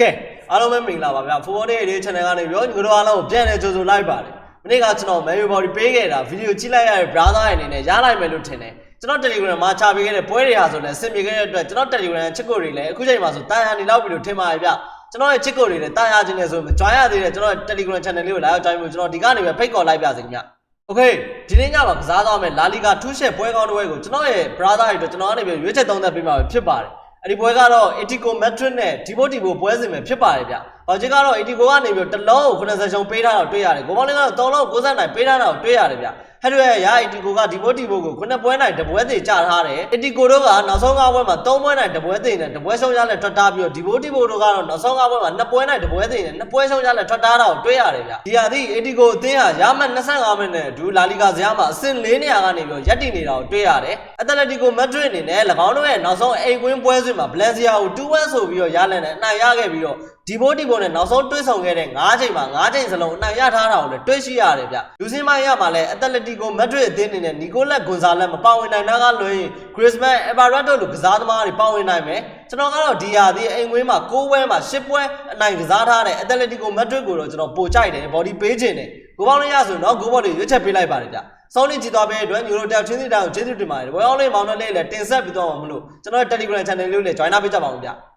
ကဲအားလုံးပဲမင်္ဂလာပါဗျာဖိုးဖိုးလေး channel ကနေပြောညီတို့အားလုံးကိုပြန်လဲကြိုဆိုလိုက်ပါတယ်မနေ့ကကျွန်တော် Mario Body ပေးခဲ့တာဗီဒီယိုကြည့်လိုက်ရတဲ့ brother ရဲ့အနေနဲ့ရလိုက်မယ်လို့ထင်တယ်ကျွန်တော် Telegram မှာချပေးခဲ့တဲ့ပွဲတွေဟာဆိုလည်းဆင်ပြေခဲ့တဲ့အတွက်ကျွန်တော် Telegram ချစ်ကိုတွေလည်းအခုချိန်မှာဆိုတာယာနေလောက်ပြီလို့ထင်ပါတယ်ဗျကျွန်တော်ရဲ့ချစ်ကိုတွေလည်းတာယာခြင်းနဲ့ဆိုကြွားရသေးတယ်ကျွန်တော် Telegram channel လေးကိုလာရောက် join ဖို့ကျွန်တော်ဒီကနေပဲဖိတ်ခေါ်လိုက်ပါစေခင်ဗျโอเคဒီနေ့ညမှာကစားသွားမယ်လာလီဂါထူးရှက်ပွဲကောင်းတစ်ပွဲကိုကျွန်တော်ရဲ့ brother တွေအတွက်ကျွန်တော်ကနေပြီးရွေးချက်သုံးသက်ပေးမှာဖြစ်ပါတယ်အဲ့ဒီပွဲကတော့ Etico Madrid နဲ့ Deportivo ပွဲစဉ်ပဲဖြစ်ပါတယ်ဗျ။ဘာကြီးကတော့ Etico ကနေပြီးတစ်လုံးကို90ရှုံပေးထားတော့တွေ့ရတယ်။ကိုမောင်လေးကတော့3လုံး90နိုင်ပေးထားတော့တွေ့ရတယ်ဗျ။ဟဲ့ရဲ့ရာ Etico က Deportivo ကို9ပွဲနိုင်တပွဲသေးကြထားတယ်။ Etico တို့ကနောက်ဆုံး9ပွဲမှာ3ပွဲနိုင်တပွဲသေးနဲ့တပွဲရှုံးရလဲထွက်ထားပြီးတော့ Deportivo တို့ကတော့နောက်ဆုံး9ပွဲမှာ2ပွဲနိုင်တပွဲသေးနဲ့2ပွဲရှုံးရလဲထွက်ထားတော့တွေ့ရတယ်ဗျ။ဒီဟာဒီ Etico အသင်းဟာရမှတ်25မိနစ်နဲ့အတူလာလီဂါဇယားမှာအဆင့်4နေရာကနေပြီးရပ်တည်နေတာကိုတွေ့ရတယ်။ Atletico Madrid အနေနဲ့၎င်းတို့ရဲ့နောက်ဆုံးအိမ်ကွင်းပွဲစဉ်မှာ Valencia ကို2-1ဆိုပြီးတော့ရလန်နဲ့အနိုင်ရခဲ့ပြီးတော့Deportivo နဲ့နောက်ဆုံးတွေ့ဆုံခဲ့တဲ့9ချိန်မှာ9ချိန်စလုံးအနိုင်ရထားတာကိုလည်းတွေ့ရှိရတယ်ဗျ။လူစင်းမိုင်းရမှာလည်း Atletico Madrid အသင်းအနေနဲ့ Nicolas Gonzalez မပါဝင်နိုင်တာကလွှဲရင် Griezmann, Alvarado လိုကစားသမားတွေပါဝင်နိုင်မယ်။ကျွန်တော်ကတော့ဒီဟာဒီအိမ်ကွင်းမှာ9ပွဲမှာ10ပွဲအနိုင်ကစားထားတဲ့ Atletico Madrid ကိုတော့ကျွန်တော်ပို့ကြိုက်တယ် body ပေးခြင်းတယ်။ကိုပေါင်းလေးရဆိုတော့ကိုဘော်တွေရွေးချက်ပေးလိုက်ပါတယ်ဗျ။စောင်းလေးကြည့်သွားပေးတဲ့အတွက်ညိုလိုတက်ချင်းစီတောင်ကျေးဇူးတင်ပါတယ်။ဝယ်အောင်လေးမောင်နှလေးလည်းတင်ဆက်ပြီးတော့မှာမလို့ကျွန်တော် Telegram channel လေးကိုလည်း join ပေးကြပါဦးဗျ။